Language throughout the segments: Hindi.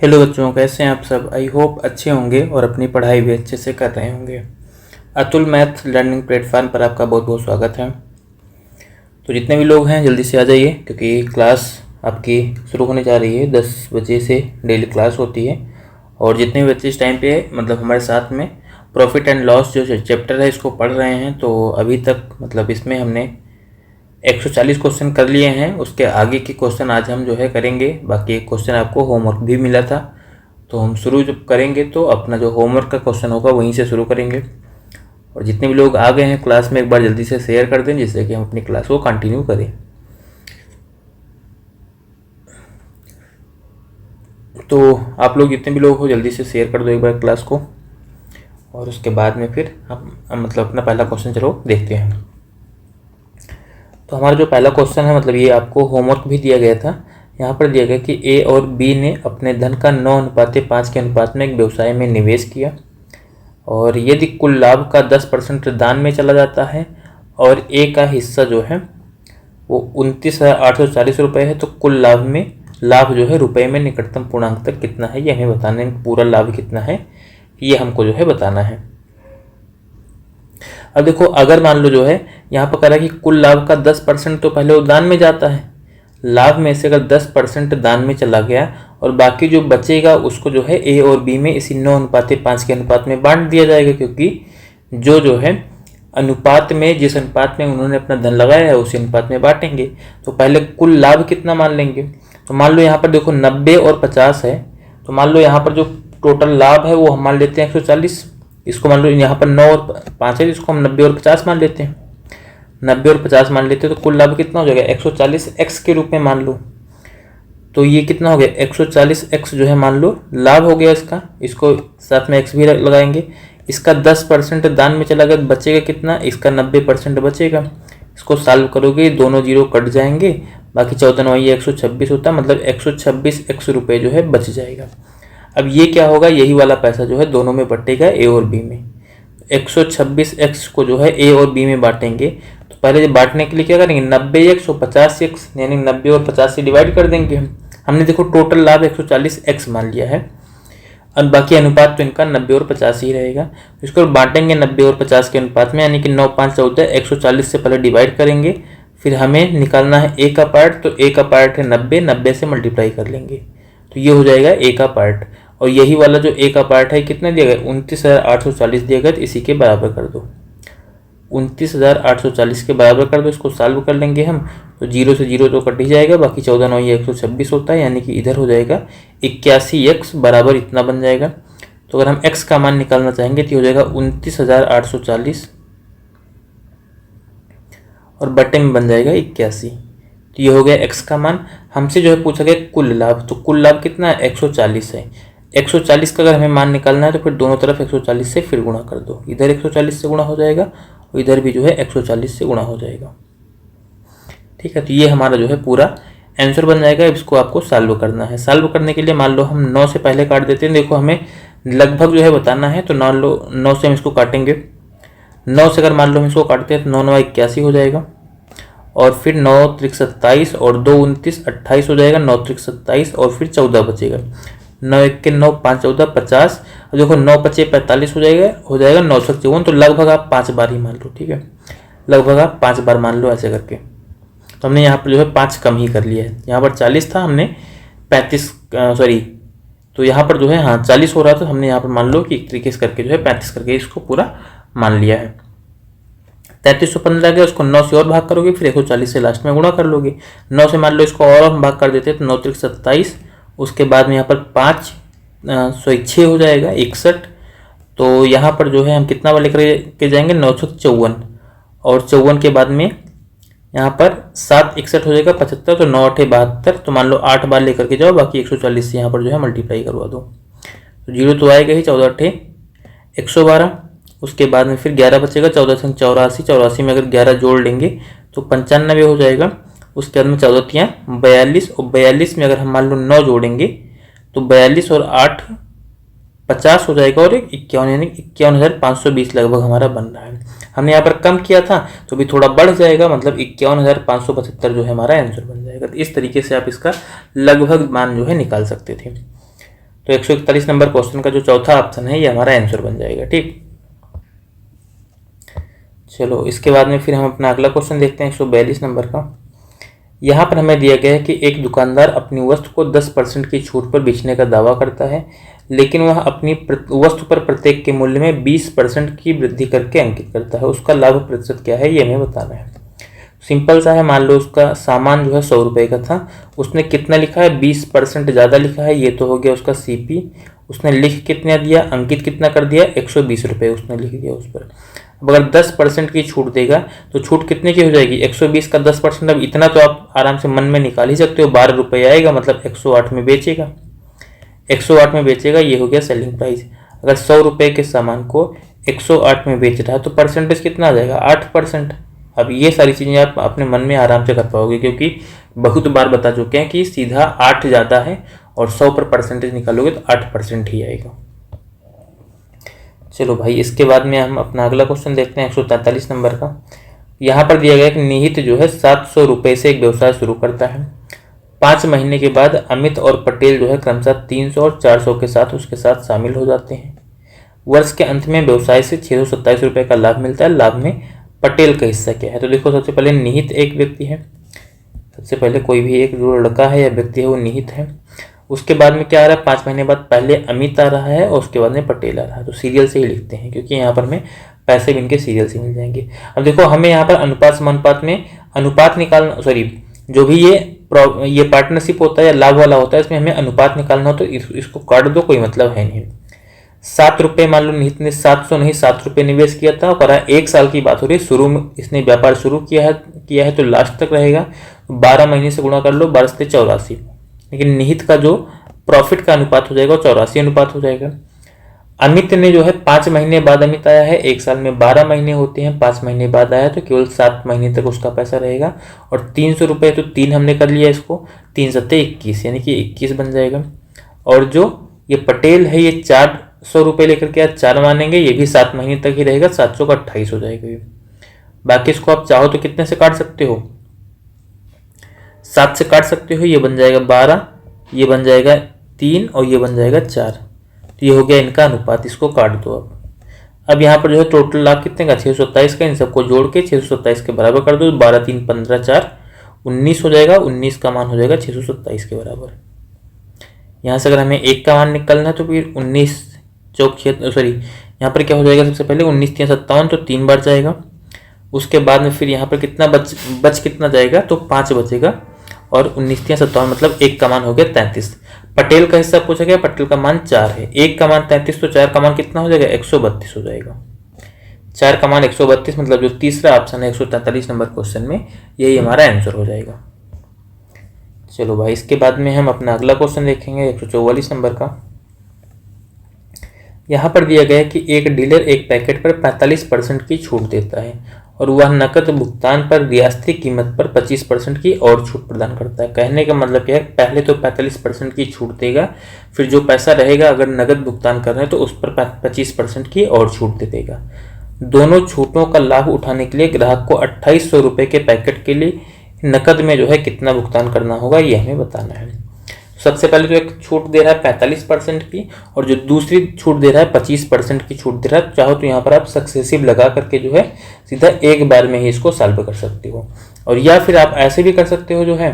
हेलो बच्चों, कैसे हैं आप सब। आई होप अच्छे होंगे और अपनी पढ़ाई भी अच्छे से कर रहे होंगे। अतुल मैथ लर्निंग प्लेटफॉर्म पर आपका बहुत बहुत स्वागत है। तो जितने भी लोग हैं जल्दी से आ जाइए, क्योंकि क्लास आपकी शुरू होने जा रही है। 10 बजे से डेली क्लास होती है। और जितने भी बच्चे इस टाइम पे मतलब हमारे साथ में प्रॉफिट एंड लॉस जो चैप्टर है इसको पढ़ रहे हैं, तो अभी तक मतलब इसमें हमने 140 क्वेश्चन कर लिए हैं। उसके आगे के क्वेश्चन आज हम जो है करेंगे। बाकी एक क्वेश्चन आपको होमवर्क भी मिला था, तो हम शुरू जब करेंगे तो अपना जो होमवर्क का क्वेश्चन होगा वहीं से शुरू करेंगे। और जितने भी लोग आ गए हैं क्लास में एक बार जल्दी से शेयर कर दें, जिससे कि हम अपनी क्लास को कंटिन्यू करें। तो आप लोग जितने भी लोग हो जल्दी से शेयर कर दो एक बार क्लास को, और उसके बाद में फिर हम मतलब अपना पहला क्वेश्चन चलो देखते हैं। तो हमारा जो पहला क्वेश्चन है मतलब ये आपको होमवर्क भी दिया गया था। यहाँ पर दिया गया कि ए और बी ने अपने धन का 9:5 के अनुपात में एक व्यवसाय में निवेश किया, और यदि कुल लाभ का 10% दान में चला जाता है और ए का हिस्सा जो है वो 29,840 रुपये है, तो कुल लाभ जो है रुपए में निकटतम पूर्णांक तक कितना है ये हमें बताना है। पूरा लाभ कितना है ये हमको जो है बताना है। अब देखो, अगर मान लो जो है यहाँ पर कह रहा है कि कुल लाभ का 10% तो पहले वो दान में जाता है। लाभ में से अगर 10% दान में चला गया और बाकी जो बचेगा उसको जो है ए और बी में इसी 9:5 के अनुपात में बांट दिया जाएगा, क्योंकि जो है अनुपात में जिस अनुपात में उन्होंने अपना धन लगाया है उसी अनुपात में बांटेंगे। तो पहले कुल लाभ कितना मान लेंगे। तो मान लो यहाँ पर देखो 90 और 50 है, तो मान लो यहाँ पर जो टोटल लाभ है वो हम मान लेते हैं 140। इसको मान लो यहाँ पर 9 और 5 है, इसको हम 90 और 50 मान लेते हैं। 90 और 50 मान लेते हैं तो कुल लाभ कितना हो जाएगा 140x के रूप में मान लो। तो ये कितना हो गया 140x जो है मान लो लाभ हो गया इसका। इसको साथ में x भी लगाएंगे। इसका 10% दान में चला गया, बचेगा कितना, इसका 90% बचेगा। इसको सॉल्व करोगे दोनों जीरो कट जाएंगे, बाकी 14 ये 126 होता है, मतलब 126x रुपये जो है बच जाएगा। अब ये क्या होगा, यही वाला पैसा जो है दोनों में बटेगा ए और बी में। 126x को जो है ए और बी में बांटेंगे, तो पहले बांटने के लिए क्या करेंगे 90x और 50x, यानी 90 और 50 से डिवाइड कर देंगे हमने देखो टोटल लाभ 140x मान लिया है। अब बाकी अनुपात तो इनका 90 और 50 ही रहेगा। इसको बांटेंगे 90 और 50 के अनुपात में, यानी कि 9 5 14, 140 से पहले डिवाइड करेंगे। फिर हमें निकालना है ए का पार्ट, तो ए का पार्ट है 90, 90 से मल्टीप्लाई कर लेंगे तो ये हो जाएगा ए का पार्ट। और यही वाला जो ए का पार्ट है कितना दिया गया 29,840 दिया गया, तो इसी के बराबर कर दो। 29,840 के बराबर कर दो। इसको सॉल्व कर लेंगे हम, तो 0 से 0 तो कट ही जाएगा, बाकी 14 ये 126 होता है, यानी कि इधर हो जाएगा 81x बराबर इतना बन जाएगा। तो अगर हम x का मान निकालना चाहेंगे तो हो जाएगा 29,840 और बटे में बन जाएगा 81। तो ये हो गया x का मान। हमसे जो है पूछा गया कुल लाभ, तो कुल लाभ कितना है 140 है। 140 का अगर हमें मान निकालना है तो फिर दोनों तरफ 140 से फिर गुणा कर दो। इधर 140 से गुणा हो जाएगा और इधर भी जो है 140 से गुणा हो जाएगा। ठीक है, तो ये हमारा जो है पूरा आंसर बन जाएगा। इसको आपको सॉल्व करना है। सॉल्व करने के लिए मान लो हम 9 से पहले काट देते हैं। देखो हमें लगभग जो है बताना है, तो 9 से हम इसको काटेंगे। 9 से अगर मान लो हम इसको काटते हैं तो 9 9 81 हो जाएगा, और फिर 9 त्रिक 27 और 2 29 28 हो जाएगा। 9 त्रिक 27 और फिर 14 बचेगा। 9 1 के 9 5 14 50। और देखो 9 5 45 हो जाएगा 9 6 54। तो लगभग आप 5 बार ही मान लो। ठीक है, लगभग आप 5 बार मान लो ऐसे करके। तो हमने यहाँ पर जो है 5 कम ही कर लिया है। यहाँ पर 40 था, हमने 35 तो यहाँ पर जो है 40 हो रहा था, हमने यहाँ पर मान लो कि एक तरीके से करके जो है 35 करके इसको पूरा मान लिया है। 3315 आ गया, उसको 9 से और भाग करोगे, फिर 140 से लास्ट में गुणा कर लोगे। 9 से मान लो इसको और हम भाग कर देते हैं तो 9 त्रिक 27, उसके बाद में यहाँ पर 6 हो जाएगा 61। तो यहाँ पर जो है हम कितना बार लेकर के जाएंगे 954, और 54 के बाद में यहाँ पर 7 61 हो जाएगा 75, तो 9 8 72। तो मान लो 8 बार लेकर के जाओ, बाकी 140 से यहाँ पर जो है मल्टीप्लाई करवा दो। तो 0 तो आएगा ही, 14 8 112। उसके बाद में फिर 11 बचेगा, 14 से 84, 84 में अगर 11 जोड़ लेंगे तो 95 हो जाएगा। उसके बाद में 14 3 42, और 42 में अगर हम मान लो 9 जोड़ेंगे तो 42 और 8 50 हो जाएगा, और 51, यानी 51,520 लगभग हमारा बन रहा है। हमने यहाँ पर कम किया था तो भी थोड़ा बढ़ जाएगा, मतलब 51,575 जो है हमारा आंसर बन जाएगा। तो इस तरीके से आप इसका लगभग मान जो है निकाल सकते थे। तो 141 नंबर क्वेश्चन का जो चौथा ऑप्शन है ये हमारा आंसर बन जाएगा। ठीक, चलो इसके बाद में फिर हम अपना अगला क्वेश्चन देखते हैं 142 नंबर का। यहाँ पर हमें दिया गया है कि एक दुकानदार अपनी वस्तु को 10% की छूट पर बेचने का दावा करता है, लेकिन वह अपनी वस्तु पर प्रत्येक के मूल्य में 20% की वृद्धि करके अंकित करता है। उसका लाभ प्रतिशत क्या है ये हमें बताना है। सिंपल सा है, मान लो उसका सामान जो है 100 रुपये का था, उसने कितना लिखा है 20% ज़्यादा लिखा है, ये तो हो गया उसका सीपी। उसने लिख कितना दिया, अंकित कितना कर दिया, 120 रुपये उसने लिख दिया उस पर। अब अगर 10% की छूट देगा तो छूट कितने की हो जाएगी, 120 का 10%। अब इतना तो आप आराम से मन में निकाल ही सकते हो, 12 रुपये आएगा, मतलब 108 में बेचेगा। 108 में बेचेगा, ये हो गया सेलिंग प्राइस। अगर 100 रुपये के सामान को 108 में बेच रहा है तो परसेंटेज कितना आ जाएगा, 8%। अब ये सारी चीज़ें आप अपने मन में आराम से कर पाओगे, क्योंकि बहुत बार बता चुके हैं कि सीधा 8 ज़्यादा है और 100 पर परसेंटेज निकालोगे तो 8% ही आएगा। चलो भाई, इसके बाद में हम अपना अगला क्वेश्चन देखते हैं 143 नंबर का। यहाँ पर दिया गया कि निहित जो है 700 रुपये से एक व्यवसाय शुरू करता है। 5 महीने के बाद अमित और पटेल जो है क्रमशः 300 और 400 के साथ उसके साथ शामिल हो जाते हैं। वर्ष के अंत में व्यवसाय से 627 रुपये का लाभ मिलता है। लाभ में पटेल का हिस्सा क्या है? तो देखो, सबसे पहले निहित एक व्यक्ति है, सबसे पहले कोई भी एक जो लड़का है या व्यक्ति है वो निहित है। उसके बाद में क्या आ रहा है, 5 महीने बाद पहले अमित आ रहा है और उसके बाद में पटेल आ रहा है। तो सीरियल से ही लिखते हैं, क्योंकि यहाँ पर हमें पैसे भी इनके सीरियल से मिल जाएंगे। अब देखो, हमें यहाँ पर अनुपात समानुपात में अनुपात निकालना, सॉरी, जो भी ये पार्टनरशिप होता है या लाभ वाला होता है, इसमें हमें अनुपात निकालना हो तो इसको काट दो, कोई मतलब है नहीं। 7 रुपये, मान लो निहित ने 700 नहीं 7 रुपये निवेश किया था और 1 साल की बात हो रही है, शुरू में इसने व्यापार शुरू किया है तो लास्ट तक रहेगा। 12 महीने से गुणा कर लो, 12 से 84, लेकिन निहित का जो प्रॉफिट का अनुपात हो जाएगा वो 84 अनुपात हो जाएगा। अमित ने जो है 5 महीने बाद अमित आया है, 1 साल में 12 महीने होते हैं, 5 महीने बाद आया तो केवल 7 महीने तक उसका पैसा रहेगा। और 300 रुपये तो 3 हमने कर लिया, इसको 3 सत्ते 21, यानी कि 21 बन जाएगा। और जो ये पटेल है ये 400 रुपये लेकर के 4 मानेंगे, ये भी 7 महीने तक ही रहेगा, 700 का 28 हो जाएगा ये। बाकी इसको आप चाहो तो कितने से काट सकते हो, 7 से काट सकते हो, ये बन जाएगा 12, ये बन जाएगा 3 और ये बन जाएगा 4। तो ये हो गया इनका अनुपात, इसको काट दो। अब यहाँ पर जो है टोटल लाभ कितने का, 627 का, इन सबको जोड़ के 627 के बराबर कर दो, 12 3 15 4 19 हो जाएगा, 19 का मान हो जाएगा 627 के बराबर। यहाँ से अगर हमें 1 का मान निकलना है तो फिर 19 चौक 6, सॉरी यहाँ पर क्या हो जाएगा, सबसे पहले 19 3 57 तो 3 बार जाएगा। उसके बाद में फिर यहाँ पर कितना बच कितना जाएगा, तो 5 बचेगा, और 19 3 57 मतलब 1 का मान हो गया 33। पटेल का हिस्सा पूछा गया, पटेल का मान 4 है, 1 का मान 33 तो 4 का मान कितना हो जाएगा, 132 हो जाएगा। 4 का मान 132, मतलब जो तीसरा ऑप्शन है 143 नंबर क्वेश्चन में, यही हमारा आंसर हो जाएगा। चलो भाई, इसके बाद में हम अपना अगला क्वेश्चन देखेंगे 144 नंबर का। यहाँ पर दिया गया है कि एक डीलर एक पैकेट पर 45% की छूट देता है और वह नकद भुगतान पर रियासती कीमत पर 25% की और छूट प्रदान करता है। कहने का मतलब क्या है, पहले तो 45% की छूट देगा, फिर जो पैसा रहेगा अगर नकद भुगतान कर रहे हैं तो उस पर 25% की और छूट दे देगा। दोनों छूटों का लाभ उठाने के लिए ग्राहक को 2800 रुपये के पैकेट के लिए नकद में जो है कितना भुगतान करना होगा, ये हमें बताना है। सबसे पहले तो एक छूट दे रहा है 45% की, और जो दूसरी छूट दे रहा है 25% की छूट दे रहा है। चाहो तो यहाँ पर आप सक्सेसिव लगा करके जो है सीधा एक बार में ही इसको सॉल्व कर सकते हो, और या फिर आप ऐसे भी कर सकते हो जो है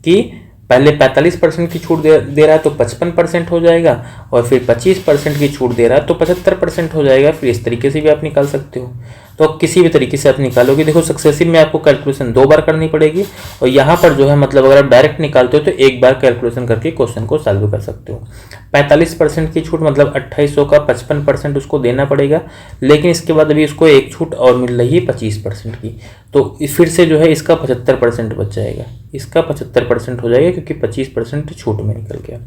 कि पहले 45% की छूट दे रहा है तो 55% हो जाएगा, और फिर 25% की छूट दे रहा है तो 75% हो जाएगा। फिर इस तरीके से भी आप निकाल सकते हो, तो किसी भी तरीके से आप निकालोगे। देखो, सक्सेसिव में आपको कैलकुलेशन 2 बार करनी पड़ेगी, और यहाँ पर जो है मतलब अगर आप डायरेक्ट निकालते हो तो एक बार कैलकुलेशन करके क्वेश्चन को सॉल्व कर सकते हो। 45% की छूट मतलब 2800 का 55% उसको देना पड़ेगा, लेकिन इसके बाद अभी उसको एक छूट और मिल रही है 25% की, तो फिर से जो है इसका 75% बच जाएगा, इसका 75% हो जाएगा, क्योंकि 25% छूट में निकल गया।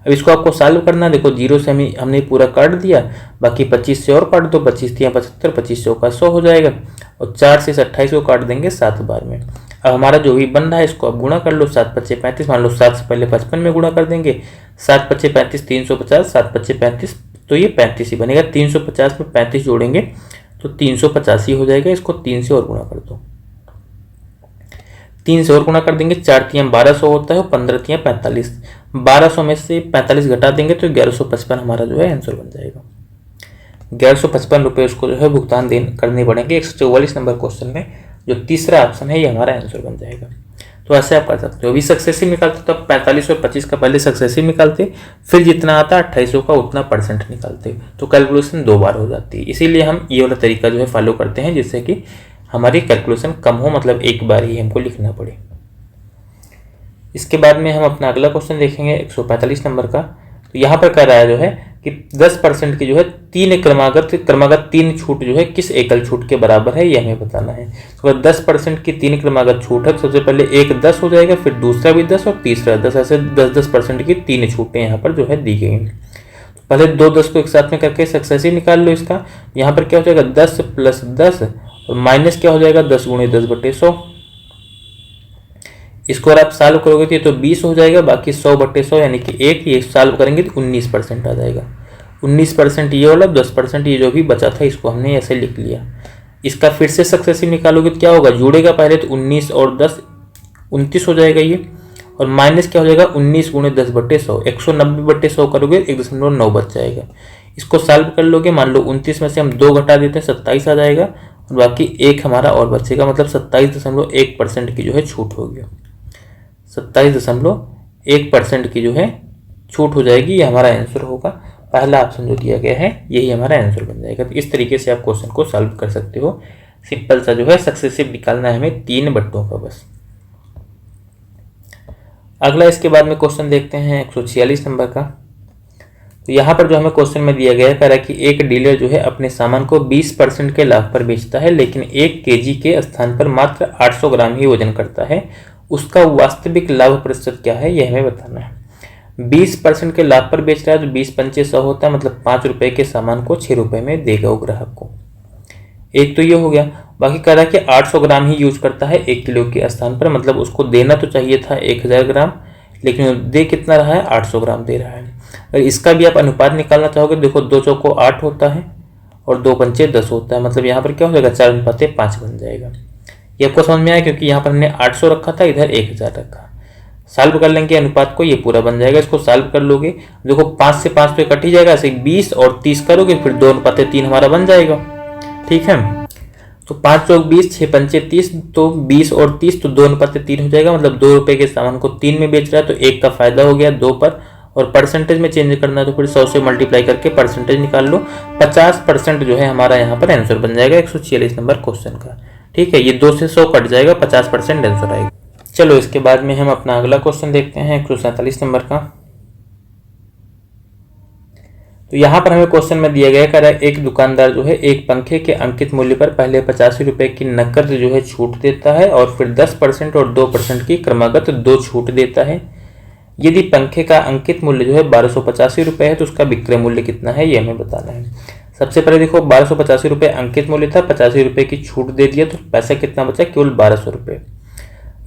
अब इसको आपको सॉल्व करना, देखो 0 से हमने पूरा काट दिया, बाकी 25 से और काट दो, 25 3 75, 25 100 का 100 हो जाएगा, और 4 से 28 को काट देंगे 7 बार में। अब हमारा जो भी बन रहा है इसको आप गुणा कर लो, 7 5 35, मान लो 7 से पहले 55 में गुणा कर देंगे, 7 5 35 350, 7 5 35 तो ये 35 ही बनेगा। 350 में 35 जोड़ेंगे तो 385 हो जाएगा, इसको 3 से और गुणा कर दो, 3 से और गुणा कर देंगे, 4 3 1200 होता है, 15 3 45, 1200 में से 45 घटा देंगे तो 1155 हमारा जो है आंसर बन जाएगा। 1155 रुपये उसको जो है भुगतान करने पड़ेंगे 144 नंबर क्वेश्चन में। जो तीसरा ऑप्शन है ये हमारा आंसर बन जाएगा। तो ऐसे आप कर सकते हो। अभी सक्सेसिव निकालते तब 45 और 25 का पहले सक्सेसिव निकालते, फिर जितना आता 2800 का उतना परसेंट निकालते, तो कैलकुलेशन 2 बार हो जाती है। इसीलिए हम ये वाला तरीका जो है फॉलो करते हैं, जिससे कि हमारी कैलकुलेशन कम हो, मतलब एक बार ही हमको लिखना पड़े। इसके बाद में हम अपना अगला क्वेश्चन देखेंगे 145 नंबर का। तो यहाँ पर कह रहा है जो है कि 10% की जो है क्रमागत 3 छूट जो है किस एकल छूट के बराबर है, ये हमें बताना है। तो अगर 10% की 3 क्रमागत छूट है तो सबसे पहले एक 10 हो जाएगा, फिर दूसरा भी 10 और तीसरा 10, ऐसे 10% की 3 छूटें यहाँ पर जो है दी गई हैं। तो पहले 2 10 को एक साथ में करके सक्सेसिव निकाल लो इसका। यहाँ पर क्या हो जाएगा 10 + 10 और माइनस क्या हो जाएगा 10 × 10/100। इसको अगर आप सॉल्व करोगे तो 20 हो जाएगा, बाकी 100/100 यानी कि 1, ये सॉल्व करेंगे तो 19% आ जाएगा। 19% ये वाला, 10% ये जो भी बचा था इसको हमने ऐसे लिख लिया। इसका फिर से सक्सेसिव निकालोगे तो क्या होगा, जुड़ेगा पहले तो 19 और 10 29 हो जाएगा ये, और माइनस क्या हो जाएगा 19 × 10/100, 190/100 करोगे 1.9 बच जाएगा। इसको सॉल्व कर लोगे, मान लो 29 में से हम 2 घटा देते हैं 27 आ जाएगा, और बाकी 1 हमारा और बचेगा, मतलब 27.1% की जो है छूट होगी। 27.1% की जो है छूट हो जाएगी, ये हमारा आंसर होगा। पहला ऑप्शन जो दिया गया है यही हमारा आंसर बन जाएगा। तो इस तरीके से आप क्वेश्चन को सॉल्व कर सकते हो। सिंपल सा जो है सक्सेसिव निकालना है हमें 3 बट्टों का बस। अगला इसके बाद में क्वेश्चन देखते हैं 146 नंबर का। तो यहाँ पर जो हमें क्वेश्चन में दिया गया है, कह रहा है कि एक डीलर जो है अपने सामान को 20% के लाभ पर बेचता है, लेकिन 1 kg के स्थान पर मात्र 800 ग्राम ही वजन करता है। उसका वास्तविक लाभ प्रतिशत क्या है, यह हमें बताना है। 20% के लाभ पर बेच रहा है तो 20 पंचे 100 होता है, मतलब 5 रुपए के सामान को 6 रुपए में देगा वो ग्राहक को। एक तो ये हो गया। बाकी कह रहा है कि 800 ग्राम ही यूज करता है 1 किलो के स्थान पर, मतलब उसको देना तो चाहिए था 1000 ग्राम, लेकिन दे कितना रहा है 800 ग्राम दे रहा है। अगर इसका भी आप अनुपात निकालना चाहोगे, देखो 2 चौको 8 होता है और 2 पंचे 10 होता है, मतलब यहाँ पर क्या हो जाएगा 4:5 बन जाएगा। ये आपको समझ में आया, क्योंकि यहाँ पर हमने 800 रखा था, इधर 1000 रखा। सॉल्व कर लेंगे अनुपात को, ये पूरा बन जाएगा। इसको सॉल्व कर लोगे, देखो 5 से 5 तो कट ही जाएगा, ऐसे 20 और 30 करोगे फिर 2:3 हमारा बन जाएगा। ठीक है, तो 5 चौक 20, 6 पंचे 30, तो 20 और 30 तो 2:3 हो जाएगा, मतलब 2 रुपए के सामान को 3 में बेच रहा है तो 1 का फायदा हो गया 2 पर। और परसेंटेज में चेंज करना है तो फिर 100 से मल्टीप्लाई करके परसेंटेज निकाल लो। 50% जो है हमारा यहाँ पर आंसर बन जाएगा 146 नंबर क्वेश्चन का। ठीक है, ये 2 से 100 कट जाएगा, 50% आंसर आएगा। चलो इसके बाद में हम अपना अगला क्वेश्चन देखते हैं 147 नंबर का। तो यहाँ पर हमें क्वेश्चन में दिया गया कह रहा है एक दुकानदार जो है एक पंखे के अंकित मूल्य पर पहले 85 रुपए की नकद जो है छूट देता है और फिर 10% और 2% की क्रमागत 2 छूट देता है। यदि पंखे का अंकित मूल्य जो है 1285 रुपए है तो उसका विक्रय मूल्य कितना है, ये हमें बताना है। सबसे पहले देखो 1285 रुपए अंकित मूल्य था, 85 रुपए की छूट दे दिया तो पैसा कितना बचा, केवल 1200 रुपए।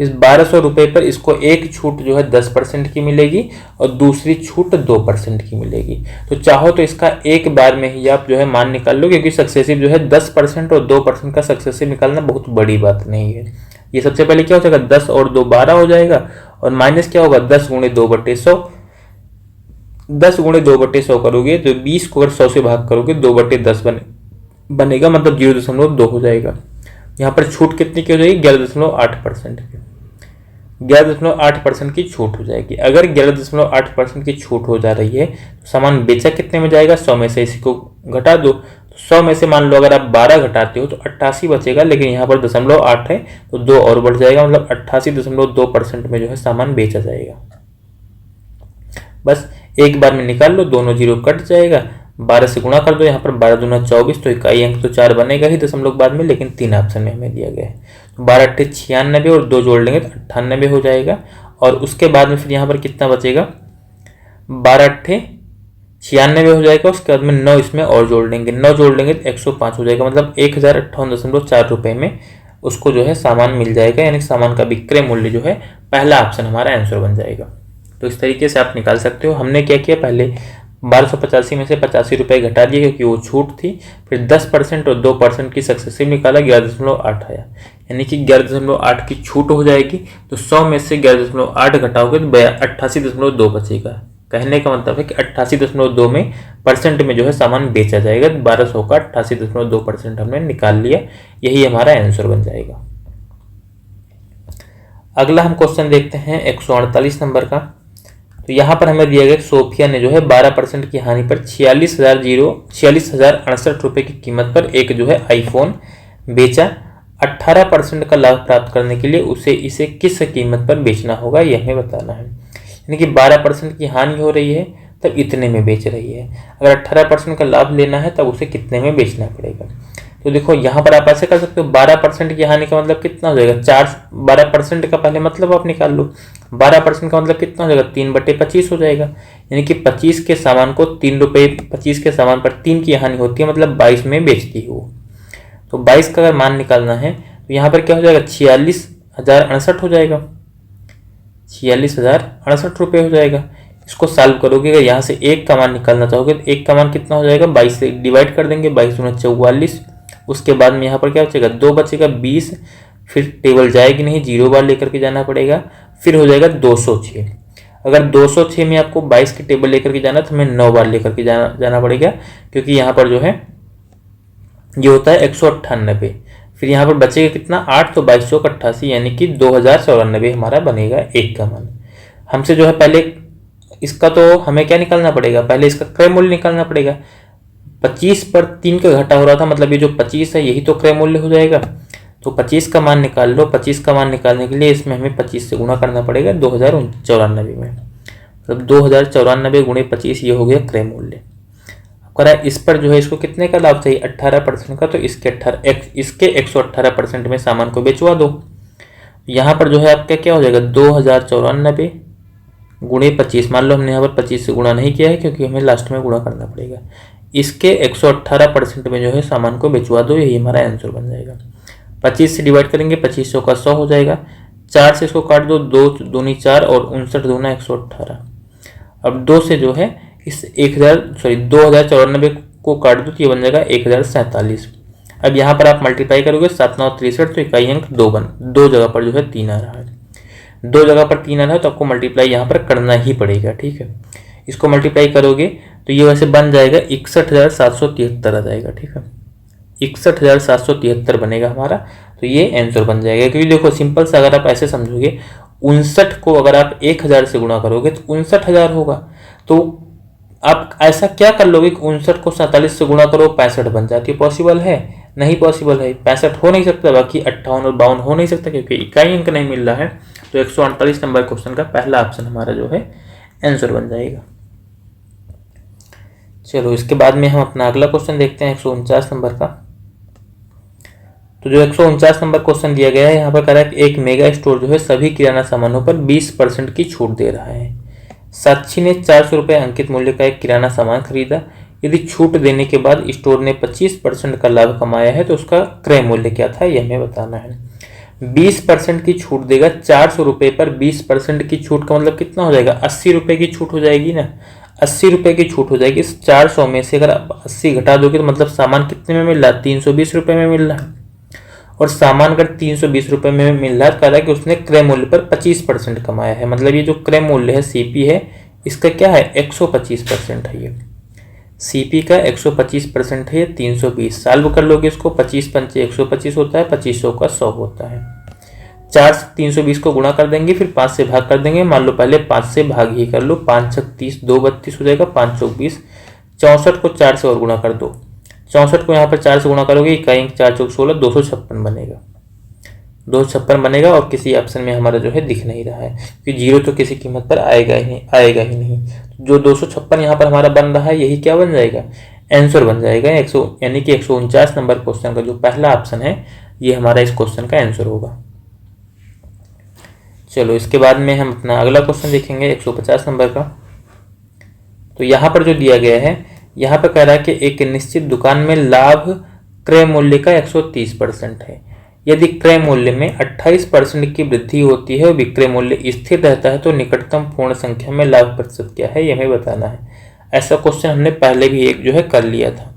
इस 1200 रुपए पर इसको एक छूट जो है 10% की मिलेगी और दूसरी छूट 2% की मिलेगी। तो चाहो तो इसका एक बार में ही आप जो है मान निकाल लो, क्योंकि सक्सेसिव जो है 10% और 2% का सक्सेसिव निकालना बहुत बड़ी बात नहीं है। ये सबसे पहले क्या हो जाएगा 10 और 2 12 हो जाएगा, और माइनस क्या होगा 10 × 2/100। 10 × 2/100 करोगे तो 20 को अगर 100 से भाग करोगे 2/10 बनेगा, मतलब 0.2 हो जाएगा। यहाँ पर छूट कितनी की हो जाएगी 11.8% की। 11.8% की छूट हो जाएगी। अगर 11.8% की छूट हो जा रही है तो सामान बेचा कितने में जाएगा, 100 में से इसी को घटा दो। 100 में से मान लो अगर आप 12 घटाते हो तो 88 बचेगा, लेकिन यहाँ पर 0.8 है तो 2 और बढ़ जाएगा, मतलब 88.2% में जो है सामान बेचा जाएगा। बस एक बार में निकाल लो, दोनों जीरो कट जाएगा, 12 से गुणा कर दो, यहाँ पर 12 दूना 24, तो इकाई अंक तो 4 बनेगा ही दशमलव बाद में, लेकिन 3 ऑप्शन में हमें दिया गया है। तो 12 × 8 = 96 और 2 जोड़ लेंगे तो 98 हो जाएगा। और उसके बाद में फिर यहाँ पर कितना बचेगा, 12 × 8 = 96 हो जाएगा। उसके बाद में 9 इसमें और जोड़ लेंगे, 9 जोड़ लेंगे तो 105 हो जाएगा, मतलब 1058.4 रुपये में उसको जो है सामान मिल जाएगा, यानी सामान का विक्रय मूल्य जो है पहला ऑप्शन हमारा आंसर बन जाएगा। तो इस तरीके से आप निकाल सकते हो। हमने क्या किया, पहले 1285 में से 85 रुपये घटा दिए क्योंकि वो छूट थी। फिर 10% और 2% की सक्सेसिव निकाला, 11.8 आया, यानी कि 11.8 की छूट हो जाएगी। तो 100 में से 11.8 घटाओगे तो 88.2 बचेगा। कहने का मतलब है कि 88.2 में परसेंट में जो है सामान बेचा जाएगा। 1200 का 88.2% हमने निकाल लिया, यही हमारा आंसर बन जाएगा। अगला हम क्वेश्चन देखते हैं 148 नंबर का। तो यहाँ पर हमें दिया गया सोफिया ने जो है 12% की हानि पर 46,068 रुपये की कीमत पर एक जो है आईफोन बेचा। 18% का लाभ प्राप्त करने के लिए उसे इसे किस कीमत पर बेचना होगा, यह हमें बताना है। यानी कि 12% की हानि हो रही है तब इतने में बेच रही है, अगर 18% का लाभ लेना है तब उसे कितने में बेचना पड़ेगा। तो देखो यहाँ पर आप ऐसे कर सकते हो, 12% की हानि का मतलब कितना हो जाएगा, 12% का पहले मतलब आप निकाल लो। 12% का मतलब कितना हो जाएगा, 3/25 हो जाएगा। यानी कि 25 के सामान को 3 रुपये, 25 के सामान पर 3 की हानि होती है, मतलब 22 में बेचती है वो। तो 22 का अगर मान निकालना है तो यहाँ पर क्या हो जाएगा, 46,068 हो जाएगा, 46,068 रुपये हो जाएगा। इसको सॉल्व करोगे, अगर यहाँ से एक का मान निकालना चाहोगे तो एक का मान कितना हो जाएगा, 22 से डिवाइड कर देंगे, 22 दूना 44। उसके बाद में यहाँ पर क्या बचेगा, 2 बचेगा, 20। फिर टेबल जाएगी नहीं, 0 बार लेकर के जाना पड़ेगा। फिर हो जाएगा 206। अगर 206 में आपको 22 की टेबल लेकर के जाना तो हमें 9 बार लेकर के जाना पड़ेगा, क्योंकि यहाँ पर जो है ये होता है 198। फिर यहाँ पर बचेगा कितना, 8, तो 22 चौक 88, यानी कि 2094 हमारा बनेगा एक का मान। हमसे जो है पहले इसका तो हमें क्या निकालना पड़ेगा, पहले इसका क्रय मूल्य निकालना पड़ेगा। 25 पर 3 का घटा हो रहा था, मतलब ये जो 25 है यही तो क्रय मूल्य हो जाएगा। तो 25 का मान निकाल लो। 25 का मान निकालने के लिए इसमें हमें 25 से गुणा करना पड़ेगा 2094 में, मतलब 2094 गुणे 25, ये हो गया क्रय मूल्य। करा इस पर जो है इसको कितने का लाभ चाहिए, 18% का, तो इसके 118% में सामान को बेचवा दो। यहाँ पर जो है आपका क्या हो जाएगा, 2094 गुणे 25। मान लो हमने यहाँ पर 25 से गुणा नहीं किया है क्योंकि हमें लास्ट में गुणा करना पड़ेगा। इसके 118% में जो है सामान को बेचवा दो, यही हमारा आंसर बन जाएगा। 25 से डिवाइड करेंगे, 25 का 100 हो जाएगा। 4 से इसको काट दो, 2 दूनी 4 और 59 दूना 118। अब 2 से जो है इस 2094 को काट दो तो ये बन जाएगा 1047। अब यहाँ पर आप मल्टीप्लाई करोगे, 7 9 63, तो इकाई अंक 2 जगह पर जो है 3 आ रहा है। 2 जगह पर 3 आ रहा है तो आपको मल्टीप्लाई यहाँ पर करना ही पड़ेगा, ठीक है। इसको मल्टीप्लाई करोगे तो ये वैसे बन जाएगा 61,773 आ जाएगा, ठीक है। 61,773 बनेगा हमारा, तो ये आंसर बन जाएगा। क्योंकि देखो सिंपल से अगर आप ऐसे समझोगे, 59 को अगर आप 1000 से गुणा करोगे तो 59,000 होगा। तो आप ऐसा क्या कर लोगे कि 59 को 47 से गुणा करो, 65 बन जाती है। पॉसिबल है? नहीं पॉसिबल है, 65 हो नहीं सकता, बाकी 58 और 52 हो नहीं सकता क्योंकि इकाई अंक नहीं मिल रहा है। तो 148 नंबर क्वेश्चन का पहला ऑप्शन हमारा जो है आंसर बन जाएगा। चलो इसके बाद में हम अपना अगला क्वेश्चन देखते हैं 149 नंबर का। तो जो 149 नंबर क्वेश्चन दिया गया है, यहाँ पर कह रहा है कि एक मेगा स्टोर जो है सभी किराना सामानों पर 20% की छूट दे रहा है। साक्षी ने 400 रुपये अंकित मूल्य का एक किराना सामान खरीदा। यदि छूट देने के बाद स्टोर ने 25% का लाभ कमाया है तो उसका क्रय मूल्य क्या था, यह हमें बताना है। 20% की छूट देगा, 400 रुपये पर 20% की छूट का मतलब कितना हो जाएगा, 80 रुपये की छूट हो जाएगी ना। 80 रुपये की छूट हो जाएगी। इस 400 में से अगर आप 80 घटा दोगे तो मतलब सामान कितने में मिल रहा है, 320 रुपये में मिल रहा है। और सामान अगर 320 रुपये में मिल रहा है, कह रहा है कि उसने क्रय मूल्य पर 25% कमाया है। मतलब ये जो क्रय मूल्य है सीपी है, इसका क्या है, 125% है। ये सीपी का 125% है, ये 320। सॉल्व कर लोगे इसको, 25 पंचे 125 होता है, 2500 का 100 होता है। 4 से 320 को गुणा कर देंगे, फिर 5 से भाग कर देंगे। मान लो पहले 5 से भाग ही कर लो, 5 6 30, 2 32 हो जाएगा, 5 चौक 20। 64 को 4 से और गुणा कर दो, 64 को यहाँ पर 4 से गुणा करोगे, इकाई अंक 4 चौक 16, 256 बनेगा। 256 बनेगा और किसी ऑप्शन में हमारा जो है दिख नहीं रहा है क्योंकि 0 तो किसी कीमत पर आएगा ही नहीं। जो 256 यहाँ पर हमारा बन रहा है, यही क्या बन जाएगा, आंसर बन जाएगा। 100 यानी कि 149 नंबर क्वेश्चन का जो पहला ऑप्शन है, ये हमारा इस क्वेश्चन का आंसर होगा। चलो इसके बाद में हम अपना अगला क्वेश्चन देखेंगे 150 नंबर का। तो यहाँ पर जो दिया गया है, यहाँ पर कह रहा है कि एक निश्चित दुकान में लाभ क्रय मूल्य का 130% है। यदि क्रय मूल्य में 28% की वृद्धि होती है और विक्रय मूल्य स्थिर रहता है तो निकटतम पूर्ण संख्या में लाभ प्रतिशत क्या है, यह हमें बताना है। ऐसा क्वेश्चन हमने पहले भी एक जो है कर लिया था,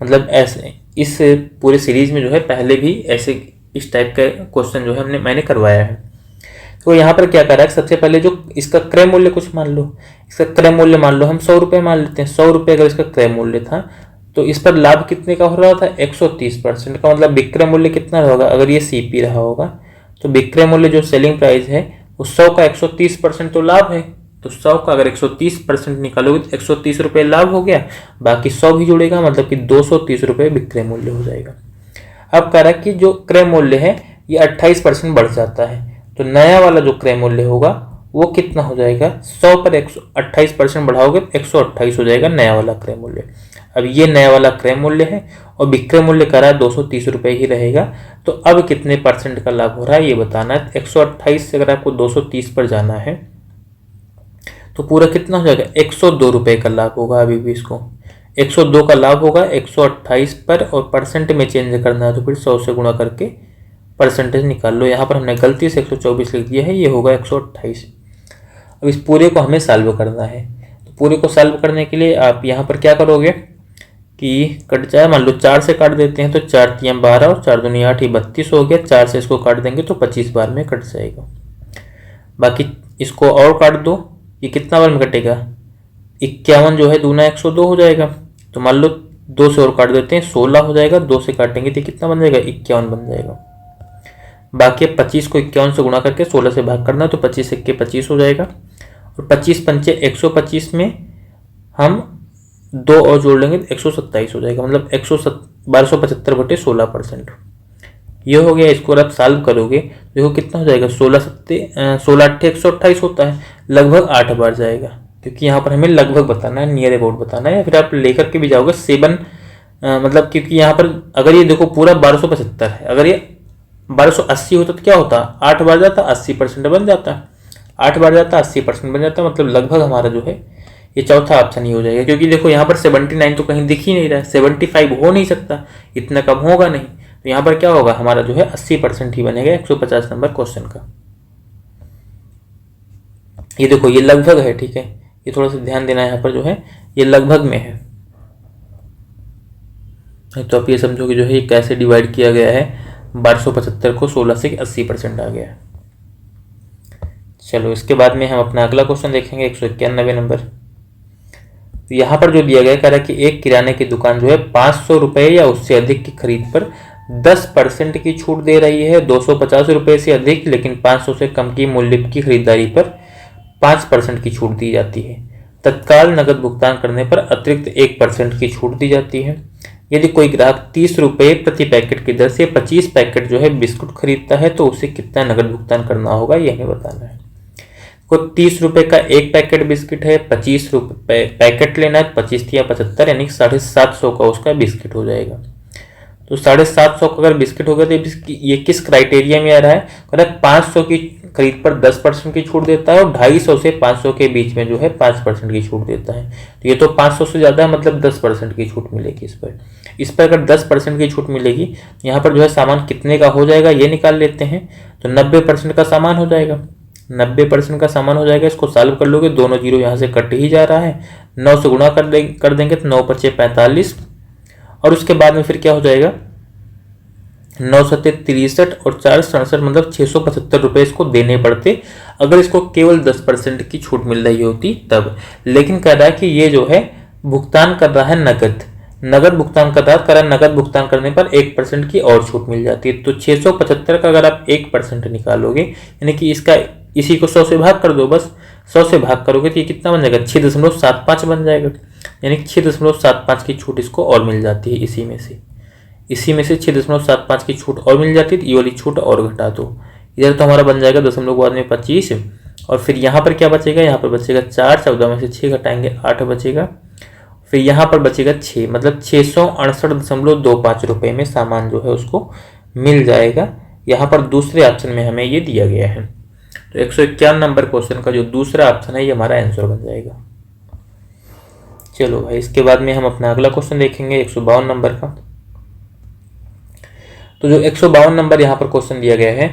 मतलब ऐसे इस पूरे सीरीज में जो है पहले भी ऐसे इस टाइप का क्वेश्चन जो है मैंने करवाया है। तो यहाँ पर क्या कर रहा है, सबसे पहले जो इसका क्रय मूल्य कुछ मान लो, इसका क्रय मूल्य मान लो हम 100 रुपये मान लेते हैं। 100 रुपये अगर इसका क्रय मूल्य था तो इस पर लाभ कितने का हो रहा था, 130% का, मतलब विक्रय मूल्य कितना होगा, अगर ये सीपी रहा होगा तो विक्रय मूल्य जो सेलिंग प्राइस है वो 100 का 130% तो लाभ है। तो 100 का अगर 130% निकालोगे तो 130 रुपये लाभ हो गया, बाकी 100 भी जुड़ेगा, मतलब कि 230 रुपये विक्रय मूल्य हो जाएगा। अब कह रहा है कि जो क्रय मूल्य है ये 28% बढ़ जाता है, तो नया वाला जो क्रय मूल्य होगा वो कितना हो जाएगा, 100 पर 128% बढ़ाओगे तो 128 हो जाएगा नया वाला क्रय मूल्य। अब ये नया वाला क्रय मूल्य है और विक्रय मूल्य कह रहा है 230 रुपये ही रहेगा, तो अब कितने परसेंट का लाभ हो रहा है ये बताना है। 128 से अगर आपको 230 पर जाना है तो पूरा कितना हो जाएगा, 102 रुपये का लाभ होगा। अभी भी इसको 102 का लाभ होगा 128 पर, और परसेंट में चेंज करना है तो फिर 100 से गुणा करके परसेंटेज निकाल लो। यहाँ पर हमने गलती से 124 लिख दिया है, ये होगा 128। अब इस पूरे को हमें सॉल्व करना है, तो पूरे को सॉल्व करने के लिए आप यहाँ पर क्या करोगे कि कट जाए, मान लो 4 से काट देते हैं तो 4 3 12 और 4 दूनी 8, ये 32 हो गया। 4 से इसको काट देंगे तो 25 बार में कट जाएगा। बाकी इसको और काट दो, ये कितना बार में कटेगा, 51 जो है दूना 102 हो जाएगा। तो मान लो 2 से और काट देते हैं, 16 हो जाएगा। 2 से काटेंगे तो कितना बन जाएगा, 51 बन जाएगा। बाकी 25 को 51 से गुणा करके 16 से भाग करना, तो 25 1 25 हो जाएगा, और 25 पंचे 125 में हम 2 और जोड़ लेंगे तो 127 हो जाएगा, मतलब 1275/16%। ये हो गया। इसको आप सॉल्व करोगे देखो कितना हो जाएगा, 16 8 128 होता है, लगभग 8 बार जाएगा, क्योंकि यहाँ पर हमें लगभग बताना है, नियर अबाउट बताना है। या फिर आप लेकर के भी जाओगे 7 मतलब, क्योंकि यहाँ पर अगर ये देखो पूरा 1275 है, अगर ये 1280 होता तो क्या होता, 8 बार जाता 80% बन जाता, 8 बार जाता 80% बन जाता, मतलब लगभग हमारा जो है ये चौथा ऑप्शन ही हो जाएगा। क्योंकि देखो यहाँ पर 79 तो कहीं दिख ही नहीं रहा है, 75 हो नहीं सकता, इतना कम होगा नहीं, तो यहाँ पर क्या होगा हमारा जो है 80% ही बनेगा 150 नंबर क्वेश्चन का। ये देखो ये लगभग है, ठीक है, ये थोड़ा सा ध्यान देना है, यहाँ पर जो है ये लगभग में है। तो आप ये समझो कि जो है ये कैसे डिवाइड किया गया है, 1275 को 16 से 80% आ गया। चलो इसके बाद में हम अपना अगला क्वेश्चन देखेंगे, 191 नंबर। तो यहाँ पर जो दिया गया कह रहा है कि एक किराने की दुकान जो है 500 रुपये या उससे अधिक की खरीद पर 10% की छूट दे रही है। 250 रुपये से अधिक लेकिन 500 से कम की मूल्य की खरीदारी पर 5% की छूट दी जाती है। तत्काल नकद भुगतान करने पर अतिरिक्त 1% की छूट दी जाती है। यदि कोई ग्राहक 30 रुपये प्रति पैकेट की दर से 25 पैकेट जो है बिस्कुट खरीदता है तो उसे कितना नकद भुगतान करना होगा, ये हमें बताना है। को 30 रुपये का एक पैकेट बिस्किट है, 25 रुपये पैकेट लेना है, 25 या 75 यानी 750 का उसका बिस्किट हो जाएगा। तो 750 का अगर बिस्किट होगा तो ये किस क्राइटेरिया में आ रहा है, कह रहा है 500 की खरीद पर 10% की छूट देता है और 250 से 500 के बीच में जो है 5% की छूट देता है। तो ये तो 500 से ज़्यादा है, मतलब 10% की छूट मिलेगी इस पर। इस पर अगर 10% की छूट मिलेगी, यहाँ पर जो है सामान कितने का हो जाएगा ये निकाल लेते हैं। तो 90% का सामान हो जाएगा, 90% का सामान हो जाएगा। इसको सॉल्व कर लोगे, दोनों जीरो यहाँ से कट ही जा रहा है, 9 से गुणा कर देंगे तो 9 × 5 = 45, और उसके बाद में फिर क्या हो जाएगा 9 × 7 = 63 और 4 × 67 मतलब 675 रुपये इसको देने पड़ते अगर इसको केवल 10% की छूट मिल रही होती तब। लेकिन कह रहा है कि ये जो है भुगतान कर रहा है नगद भुगतान कर रहा है, नगद भुगतान करने पर 1% की और छूट मिल जाती है। तो 675 का अगर आप 1% निकालोगे, यानी कि इसका इसी को 100 से भाग कर दो, बस 100 से भाग करोगे तो ये कितना बन जाएगा 6.75 बन जाएगा, यानी कि 6.75 की छूट इसको और मिल जाती है। इसी में से 6.75 की छूट और मिल जाती है, तो ये वाली छूट और घटा दो। इधर तो हमारा बन जाएगा दशमलव के बाद में 25, और फिर यहाँ पर क्या बचेगा, यहाँ पर बचेगा 4, 14 में से 6 घटाएंगे 8 बचेगा, फिर यहाँ पर बचेगा 6, मतलब 668.25 रुपये में सामान जो है उसको मिल जाएगा। यहाँ पर दूसरे ऑप्शन में हमें ये दिया गया है। तो 151 नंबर क्वेश्चन का जो दूसरा ऑप्शन है ये हमारा आंसर बन जाएगा। चलो भाई, इसके बाद में हम अपना अगला क्वेश्चन देखेंगे 152 नंबर का। तो जो 152 नंबर यहाँ पर क्वेश्चन दिया गया है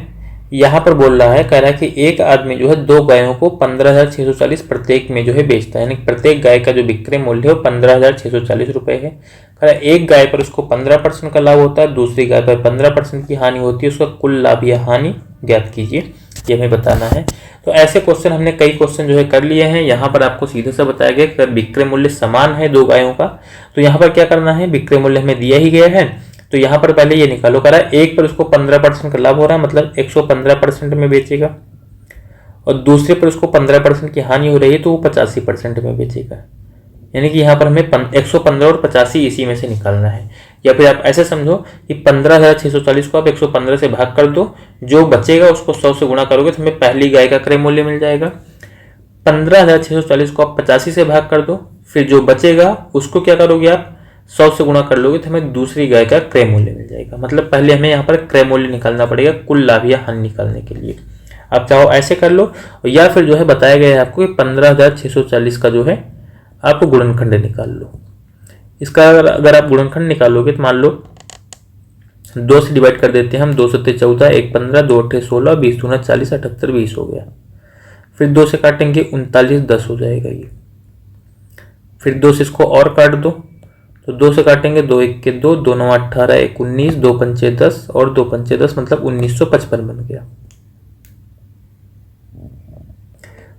यहाँ पर बोल रहा है, कह रहा है कि एक आदमी जो है 2 गायों को 15,640 प्रत्येक में जो है बेचता है, यानी प्रत्येक गाय का जो विक्रय मूल्य है वो 15,640 रुपये है। कह रहा है एक गाय पर उसको 15% का लाभ होता है, दूसरी गाय पर 15% की हानि होती है, उसका कुल लाभ या हानि ज्ञात कीजिए, ये हमें बताना है। तो ऐसे क्वेश्चन हमने कई क्वेश्चन जो है कर लिए हैं। यहाँ पर आपको सीधे से बताया गया कि अगर विक्रय मूल्य समान है 2 गायों का, तो यहाँ पर क्या करना है, विक्रय मूल्य हमें दिया ही गया है, तो यहाँ पर पहले ये निकालो। कह रहा है एक पर उसको 15% का लाभ हो रहा है, मतलब 115% में बेचेगा, और दूसरे पर उसको 15% की हानि हो रही है तो वो 85% में बेचेगा। यानी कि यहाँ पर हमें 115 और 85 इसी में से निकालना है। या फिर आप ऐसे समझो कि 15,640 को आप 115 से भाग कर दो, जो बचेगा उसको 100 से गुणा करोगे तो हमें पहली गाय का क्रय मूल्य मिल जाएगा। 15,640 को आप 85 से भाग कर दो, फिर जो बचेगा उसको क्या करोगे आप 100 से गुणा कर लोगे तो हमें दूसरी गाय का क्रय मूल्य मिल जाएगा। मतलब पहले हमें यहाँ पर क्रय मूल्य निकालना पड़ेगा कुल लाभ या हानि निकालने के लिए। आप चाहो ऐसे कर लो, या फिर जो है बताया गया है आपको कि 15,640 का जो है आप गुणनखंड निकाल लो। इसका अगर आप गुणनखंड निकालोगे तो मान लो 2 से डिवाइड कर देते हैं हम, 2 से 14, 1 15, 2 8 16, 20 दूना 40, 78 20 हो गया। फिर 2 से काटेंगे 39 10 हो जाएगा ये। फिर 2 से इसको और काट दो, तो 2 से काटेंगे 2 1 के 2, 2 9 18, 1 19, 2 पंचे 10 और 2 पंचे 10 मतलब 1955 बन गया।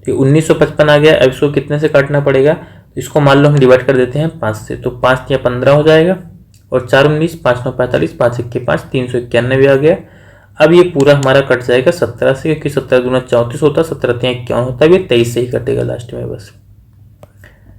तो 1955 आ गया। अब इसको कितने से काटना पड़ेगा, इसको मान लो हम डिवाइड कर देते हैं 5 से, तो 5 या 15 हो जाएगा, और 4 19, 5 9 45, 5 1 के 5, 391 आ गया। अब ये पूरा हमारा कट जाएगा 17 से, क्योंकि 17 दूना 34 होता, 17 3 51 होता है, ये 23 से ही कटेगा लास्ट में बस।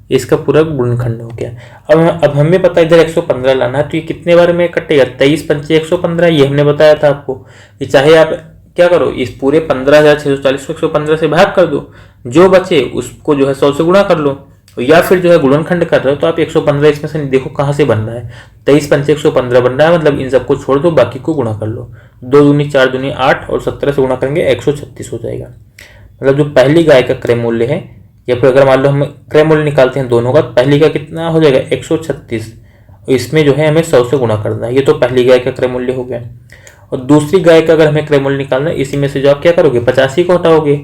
इसका पूरा गुणनखंड हो गया। अब हमें पता है इधर 115 लाना है, तो ये कितने बार में कटेगा, 23 पंचे 115, ये हमने बताया था आपको कि चाहे आप क्या करो, इस पूरे 15,640 को 115 से भाग कर दो, जो बचे उसको जो है 100 से गुणा कर लो, या फिर जो है गुणनखंड कर रहे हो तो आप 115 इसमें से देखो कहाँ से बन रहा है, 23 पंचे 115 बन रहा है, मतलब इन सबको छोड़ दो, बाकी को गुणा कर लो। 2 दूनी 4 दूनी 8 और 17 से गुणा करेंगे 136 हो जाएगा। मतलब जो पहली गाय का क्रय मूल्य है, या फिर अगर मान लो हम क्रय मूल्य निकालते हैं दोनों का, पहली का कितना हो जाएगा 136, इसमें जो है हमें 100 से गुणा करना है, ये तो पहली गाय का क्रय मूल्य हो गया। और दूसरी गाय का अगर हमें क्रय मूल्य निकालना है, इसी में से जो आप क्या करोगे 85 को हटाओगे,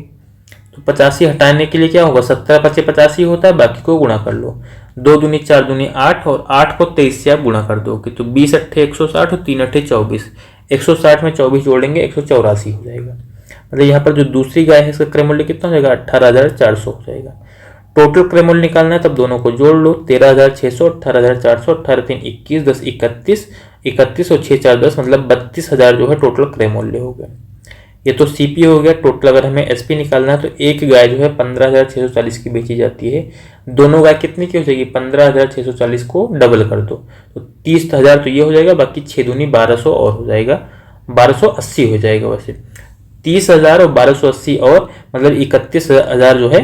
तो 85 हटाने के लिए क्या होगा, 17 पचे 85 होता है, बाकी को गुणा कर लो। 2 दूनी 4 दूनी 8 और 8 को 23 से आप गुणा कर दोगे, तो 20 अट्ठे 160 और 3 अट्ठे 24, 160 में 24 जोड़ेंगे 184 हो जाएगा। मतलब यहाँ पर जो दूसरी गाय है इसका क्रय मूल्य कितना हो जाएगा 18,400 हो जाएगा। टोटल क्रय मूल्य निकालना है, तब दोनों को जोड़ लो, 13,600, 18,400, 18 3 21, 10 31, 31 और 6 4 10, मतलब 32,000 जो है टोटल क्रय मूल्य हो गया। ये तो सीपी हो गया टोटल। अगर हमें एसपी निकालना है तो एक गाय जो है 15,640 की बेची जाती है, दोनों गाय कितनी की हो जाएगी, 15,640 को डबल कर दो तो 30,000 तो ये हो जाएगा, बाकी 6 दूनी 1200 और हो जाएगा, 1280 हो जाएगा। वैसे 30,000 और 1280 और मतलब 31,000 जो है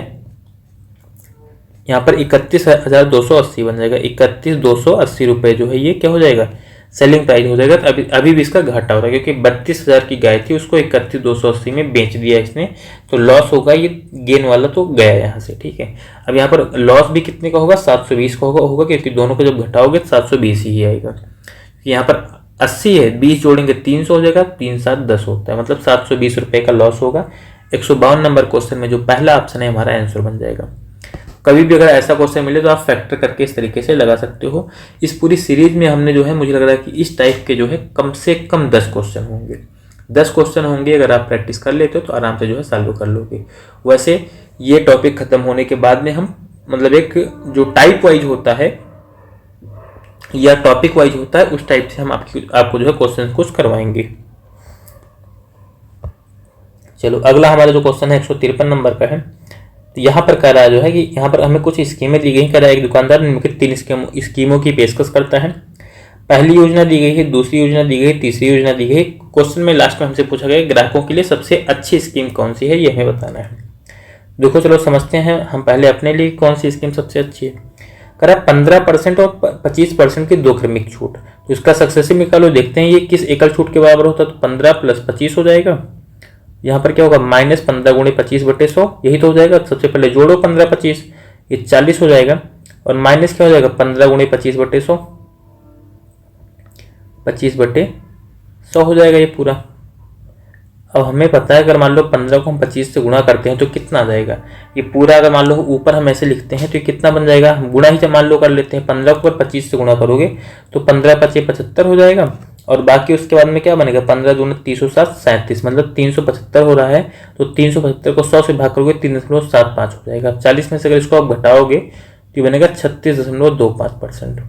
यहाँ पर 31,280 बन जाएगा। 31,280 रुपये जो है ये क्या हो जाएगा, सेलिंग प्राइस हो जाएगा। तो अभी भी इसका घाटा हो रहा है, क्योंकि 32,000 की गाय थी, उसको 31,280 में बेच दिया इसने, तो लॉस होगा, ये गेन वाला तो गया यहाँ से। ठीक है, अब यहाँ पर लॉस भी कितने का होगा, 720 का होगा, क्योंकि दोनों को जब घटाओगे तो 720 ही आएगा। यहाँ पर 80 है, 20 जोड़ेंगे 300 हो जाएगा, 3 7 10 होता है, मतलब 720 रुपये का लॉस होगा। 152 नंबर क्वेश्चन में जो पहला ऑप्शन है हमारा आंसर बन जाएगा। कभी भी अगर ऐसा क्वेश्चन मिले तो आप फैक्टर करके इस तरीके से लगा सकते हो। इस पूरी सीरीज में हमने जो है, मुझे लग रहा है कि इस टाइप के जो है कम से कम 10 क्वेश्चन होंगे। 10 क्वेश्चन होंगे, अगर आप प्रैक्टिस कर लेते हो तो आराम से जो है सॉल्व कर लोगे। वैसे ये टॉपिक खत्म होने के बाद में हम मतलब एक जो टाइप वाइज होता है या टॉपिक वाइज होता है, उस टाइप से हम आपको जो है क्वेश्चन कुछ करवाएंगे। चलो अगला हमारा जो क्वेश्चन है 153 नंबर का है। तो यहाँ पर कह रहा है जो है कि यहाँ पर हमें कुछ स्कीमें दी गई। कह रहा है एक दुकानदार निम्नलिखित 3 स्कीमों की पेशकश करता है। पहली योजना दी गई है, दूसरी योजना दी गई, तीसरी योजना दी गई। क्वेश्चन में लास्ट में हमसे पूछा गया ग्राहकों के लिए सबसे अच्छी स्कीम कौन सी है, ये हमें बताना है। देखो चलो समझते हैं हम पहले अपने लिए कौन सी स्कीम सबसे अच्छी है। कह रहा है 15% और 25% की 2 क्रमिक छूट। तो इसका सक्सेसिव निकालो, देखते हैं ये किस एकल छूट के बराबर होता है। तो 15 + 25 हो जाएगा। यहाँ पर क्या होगा, -15 × 25/100, यही तो हो जाएगा। सबसे पहले जोड़ो 15 25, ये 40 हो जाएगा, और माइनस क्या हो जाएगा 15 × 25/100, 25/100 हो जाएगा ये पूरा। अब हमें पता है अगर मान लो 15 को हम 25 से गुणा करते हैं तो कितना आ जाएगा। ये पूरा अगर मान लो ऊपर हम ऐसे लिखते हैं तो ये कितना बन जाएगा, हम गुणा ही से मान लो कर लेते हैं। 15 को अगर 25 से गुणा करोगे तो 15×5 = 75 हो जाएगा। और बाकी उसके बाद में क्या बनेगा, 15×2 = 307, 37, मतलब 375 हो रहा है। तो 375 को 100 से भाग करोगे 3.75 हो जाएगा। 40 में से अगर इसको आप घटाओगे तो ये बनेगा 36.25%।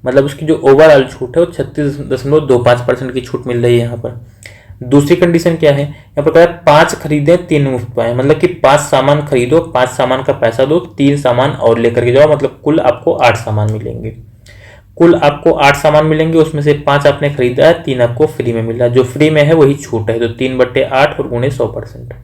मतलब उसकी जो ओवरऑल छूट है वो 36.25% की छूट मिल रही है यहाँ पर। दूसरी कंडीशन क्या है, यहाँ पर कह रहा है 5 खरीदे 3 मुफ्त पाए, मतलब कि 5 सामान खरीदो, 5 सामान का पैसा दो, 3 सामान और लेकर के जाओ, मतलब कुल आपको 8 सामान मिलेंगे। कुल आपको 8 सामान मिलेंगे, उसमें से 5 आपने खरीदा है, 3 आपको फ्री में मिला। जो फ्री में है वही छूट है, तो 3/8 और गुणे 100%।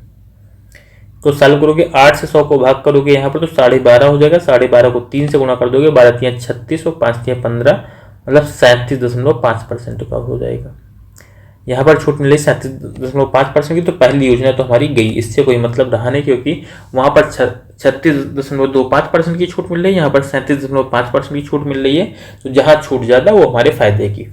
तो सॉल्व करोगे 8 से 100 को भाग करोगे यहाँ पर तो 12.5 हो जाएगा। 12.5 को 3 से गुणा कर दोगे, 12×3 = 36 और 5×3 = 15, मतलब 37.5% का हो जाएगा। यहाँ पर छूट मिली 37.5% की। तो पहली योजना तो हमारी गई, इससे कोई मतलब रहा नहीं, क्योंकि वहाँ पर 36.25% की छूट मिल रही है, यहाँ पर 37.5% की छूट मिल रही है। तो जहाँ छूट ज़्यादा वो हमारे फायदे की।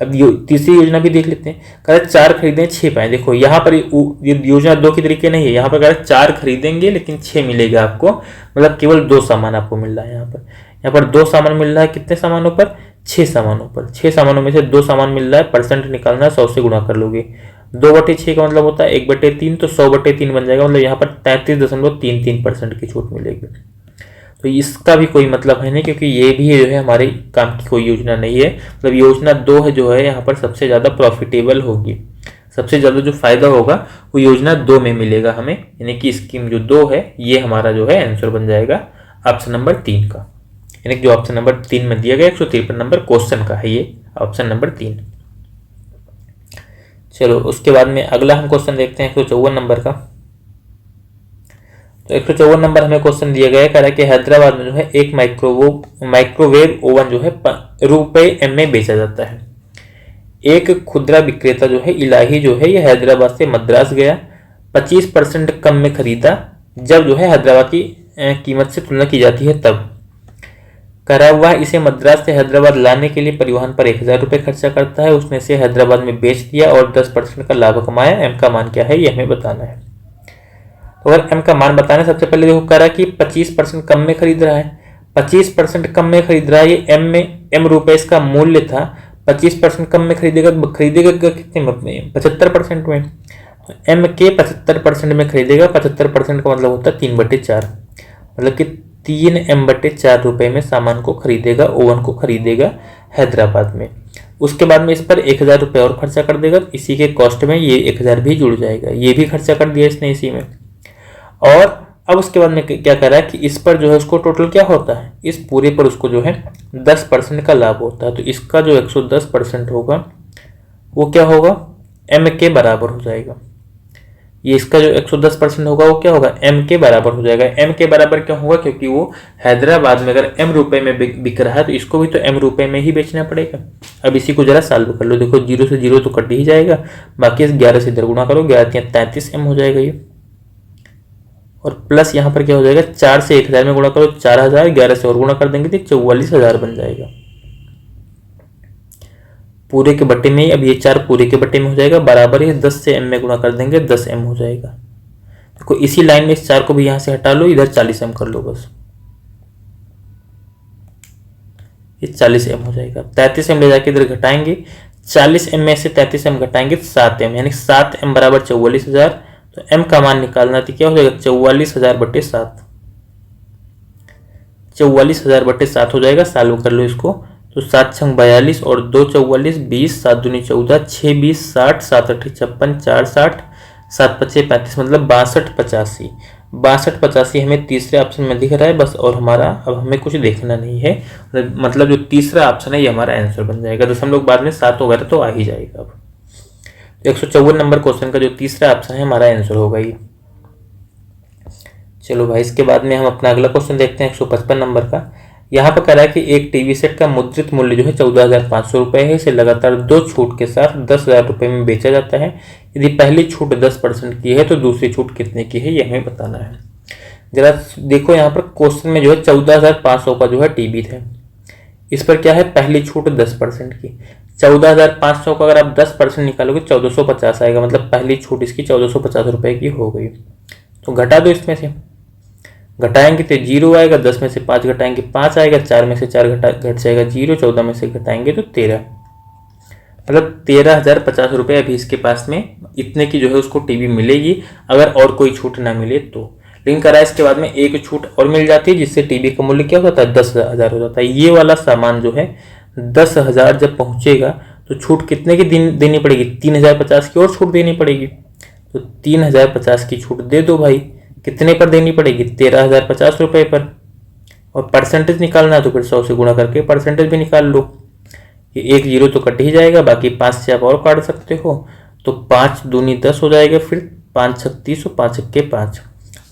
अब तीसरी योजना भी देख लेते हैं। कह रहे 4 खरीदें 6 पाए। देखो यहाँ पर ये योजना 2 के तरीके नहीं है। यहाँ पर कह रहे 4 खरीदेंगे लेकिन 6 मिलेगा आपको, मतलब केवल 2 सामान आपको मिल रहा है। यहाँ पर 2 सामान मिल रहा है, कितने सामानों पर, 6 सामानों पर। 6 सामानों में से 2 सामान मिल रहा है, परसेंट निकालना है, 100 से गुणा कर लोगे। 2/6 का मतलब होता है 1/3, तो 100/3 बन जाएगा, मतलब यहाँ पर 33.33% की छूट मिलेगी। तो इसका भी कोई मतलब है नहीं, क्योंकि ये भी जो है हमारे काम की कोई योजना नहीं है। मतलब योजना 2 है जो है यहाँ पर सबसे ज़्यादा प्रॉफिटेबल होगी, सबसे ज़्यादा जो फायदा होगा वो योजना 2 में मिलेगा हमें, यानी कि स्कीम जो 2 है ये हमारा जो है आंसर बन जाएगा ऑप्शन नंबर 3 का। यानी कि जो ऑप्शन नंबर 3 में दिया गया 153 नंबर क्वेश्चन का है ये ऑप्शन नंबर 3। चलो उसके बाद में अगला हम क्वेश्चन देखते हैं 154 नंबर का। तो 154 नंबर हमें क्वेश्चन दिया गया है, कह रहा है कि हैदराबाद में जो है एक माइक्रोवेव ओवन जो है ₹1 में बेचा जाता है। एक खुदरा विक्रेता जो है इलाही जो है ये हैदराबाद से मद्रास गया, 25% कम में खरीदा। जब जो है हैदराबाद की कीमत से तुलना की जाती है तब करा हुआ इसे मद्रास से हैदराबाद लाने के लिए परिवहन पर 1000 रुपये खर्चा करता है। उसने इसे हैदराबाद में बेच दिया और 10% का लाभ कमाया। एम का मान क्या है ये हमें बताना है। तो अगर एम का मान बताना है, सबसे पहले देखो करा कि 25% कम में खरीद रहा है। 25% कम में खरीद रहा है, ये एम रुपए इसका मूल्य था। 25% कम में खरीदेगा कितने में, 75% में। तो एम के 75% में खरीदेगा, 75% का मतलब होता है 3/4, मतलब कि 3m/4 रुपए में सामान को खरीदेगा, ओवन को खरीदेगा हैदराबाद में। उसके बाद में इस पर 1000 रुपये और खर्चा कर देगा, इसी के कॉस्ट में ये 1000 भी जुड़ जाएगा, ये भी खर्चा कर दिया इसने इसी में। और अब उसके बाद में क्या कर रहा है कि इस पर जो है उसको टोटल क्या होता है, इस पूरे पर उसको जो है 10% का लाभ होता है। तो इसका जो 110% होगा वो क्या होगा, एम के बराबर हो जाएगा। ये इसका जो 110% होगा वो क्या होगा, एम के बराबर हो जाएगा। एम के बराबर क्यों होगा, क्योंकि वो हैदराबाद में अगर एम रुपए में बिक रहा है तो इसको भी तो एम रुपए में ही बेचना पड़ेगा। अब इसी को जरा सॉल्व कर लो। देखो 0 से 0 तो कट ही जाएगा, बाकी 11 से इधर गुणा करो, 11×3 = 33m हो जाएगा ये। और प्लस यहाँ पर क्या हो जाएगा, 4 से 1000 में गुणा करो 4000, 11 से और गुणा कर देंगे तो 44000 बन जाएगा पूरे के बट्टे में। अब ये 4 पूरे के बट्टे में हो जाएगा, बराबर है 10 से m में गुणा कर देंगे 10m हो जाएगा। देखो इसी लाइन में इस 4 को भी यहाँ से हटा लो, इधर 40m कर लो बस, ये 40m हो जाएगा। 33m ले जाके इधर घटाएंगे, 40m में से 33m घटाएंगे 7m, यानी 7m बराबर 44000। तो m का मान निकालना तो क्या हो जाएगा, 44000/7, 44000/7 हो जाएगा। सॉल्व कर लो इसको, तो 7×6 = 42 और 2 = 44, 20, 7 दूनी 14, 6 = 20, 60, 7 × 8 = 56, 4 = 60, 7 × 5 = 35, मतलब 6285। 6285 हमें तीसरे ऑप्शन में दिख रहा है बस, और हमारा अब हमें कुछ देखना नहीं है। मतलब जो तीसरा ऑप्शन है ये हमारा आंसर बन जाएगा। दशमलव बाद में 7 वगैरह तो आ ही जाएगा। अब 154 नंबर क्वेश्चन का जो तीसरा ऑप्शन है हमारा आंसर होगा ये। चलो भाई इसके बाद में हम अपना अगला क्वेश्चन देखते हैं 155 नंबर का। यहाँ पर कह रहा है कि एक टीवी सेट का मुद्रित मूल्य जो है 14,500 रुपये है। इसे लगातार 2 छूट के साथ 10,000 रुपये में बेचा जाता है। यदि पहली छूट 10% की है तो दूसरी छूट कितने की है ये हमें बताना है। जरा देखो यहाँ पर क्वेश्चन में जो है 14,500 का जो है टीवी है, इस पर क्या है पहली छूट 10% की। 14,500 का अगर आप 10% निकालोगे 1450 आएगा, मतलब पहली छूट इसकी 1450 रुपये की हो गई। तो घटा दो, इसमें से घटाएंगे तो 0 आएगा, 10 में से 5 घटाएंगे 5 आएगा, 4 में से 4 घट जाएगा 0, 14 में से घटाएंगे तो 13, मतलब 13,050 रुपये अभी इसके पास में इतने की जो है उसको टीवी मिलेगी, अगर और कोई छूट ना मिले तो। लेकिन करा इसके बाद में एक छूट और मिल जाती है, जिससे टीवी का मूल्य क्या होता है 10,000 हो जाता है। ये वाला सामान जो है 10,000 जब पहुंचेगा तो छूट कितने की देनी पड़ेगी, 3,050 की और छूट देनी पड़ेगी। तो 3,050 की छूट दे दो भाई, कितने पर देनी पड़ेगी, 13,050 रुपये पर। और परसेंटेज निकालना है तो फिर 100 से गुणा करके परसेंटेज भी निकाल लो। ये 1 0 तो कट ही जाएगा, बाकी 5 से आप और काट सकते हो, तो 5 दूनी 10 हो जाएगा, फिर 5 छक 30 और 5 छक्के 5,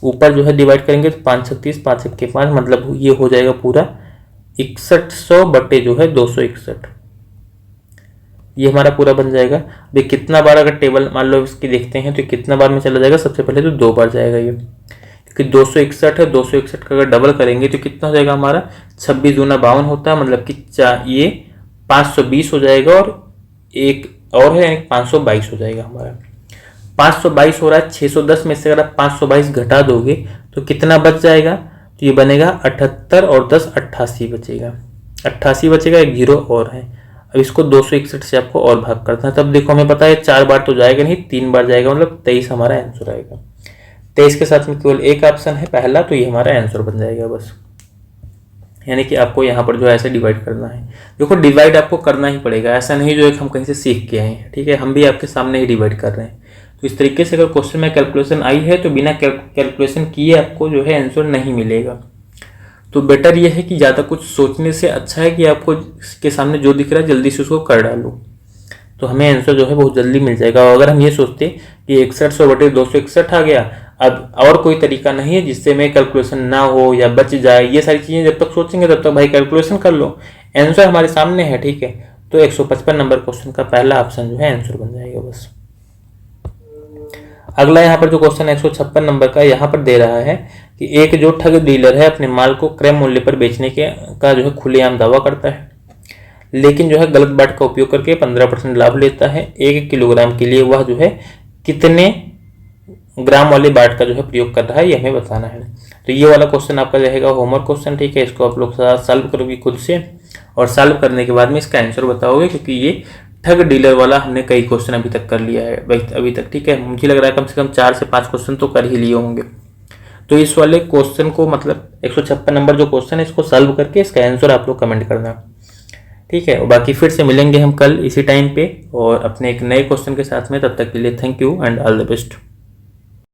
ऊपर जो है डिवाइड करेंगे तो 5 छक 30 5 छक्के 5, मतलब ये हो जाएगा पूरा 6100 बटे जो है 261, ये हमारा पूरा बन जाएगा। अभी कितना बार अगर टेबल मान लो इसकी देखते हैं तो कितना बार में चला जाएगा, सबसे पहले तो 2 बार जाएगा ये, क्योंकि 261 है, 261 का अगर डबल करेंगे तो कितना हो जाएगा हमारा, 26 दूना 52 होता है, मतलब कि ये 520 हो जाएगा, और एक और है यानी 522 हो जाएगा हमारा। 522 हो रहा है, 610 में से अगर आप 522 घटा दोगे तो कितना बच जाएगा, तो ये बनेगा 78 और 10 88 बचेगा, 88 बचेगा, एक 0 और है। अब इसको 261 से आपको और भाग करना है, तब देखो हमें पता है 4 बार तो जाएगा नहीं, 3 बार जाएगा, मतलब 23 हमारा आंसर आएगा। 23 के साथ में केवल एक ऑप्शन है पहला, तो ये हमारा आंसर बन जाएगा बस। यानी कि आपको यहाँ पर जो है ऐसे डिवाइड करना है। देखो डिवाइड आपको करना ही पड़ेगा, ऐसा नहीं जो है हम कहीं से सीख के आए हैं, ठीक है, हम भी आपके सामने ही डिवाइड कर रहे हैं। तो इस तरीके से अगर क्वेश्चन में कैलकुलेशन आई है तो बिना कैलकुलेशन किए आपको जो है आंसर नहीं मिलेगा। तो बेटर ये है कि ज़्यादा कुछ सोचने से अच्छा है कि आपको के सामने जो दिख रहा है जल्दी से उसको कर डालो, तो हमें आंसर जो है बहुत जल्दी मिल जाएगा। और अगर हम ये सोचते कि 6100 बटे 261 आ गया, अब और कोई तरीका नहीं है जिससे में कैलकुलेशन ना हो या बच जाए, ये सारी चीज़ें जब तक सोचेंगे तब तक भाई कैलकुलेशन कर लो, आंसर हमारे सामने है, ठीक है। तो 155 नंबर क्वेश्चन का पहला ऑप्शन जो है आंसर बन जाएगा बस। अगला यहाँ पर जो क्वेश्चन 156 नंबर का यहाँ पर दे रहा है कि एक जो ठग डीलर है अपने माल को क्रय मूल्य पर बेचने का जो है खुलेआम दावा करता है, लेकिन जो है गलत बाट का उपयोग करके 15% लाभ लेता है। 1 किलोग्राम के लिए वह जो है कितने ग्राम वाले बाट का जो है प्रयोग कर रहा है, ये हमें बताना है। तो ये वाला क्वेश्चन आपका रहेगा होमवर्क क्वेश्चन, ठीक है। इसको आप लोग सॉल्व करोगे खुद से, और सॉल्व करने के बाद में इसका आंसर बताओगे, क्योंकि ये ठग डीलर वाला हमने कई क्वेश्चन अभी तक कर लिया है अभी तक, ठीक है। मुझे लग रहा है कम से कम 4 से 5 क्वेश्चन तो कर ही लिए होंगे। तो इस वाले क्वेश्चन को, मतलब 156 नंबर जो क्वेश्चन है, इसको सॉल्व करके इसका आंसर आप लोग कमेंट करना, ठीक है। और बाकी फिर से मिलेंगे हम कल इसी टाइम पे और अपने एक नए क्वेश्चन के साथ में। तब तक के लिए thank you and all the best.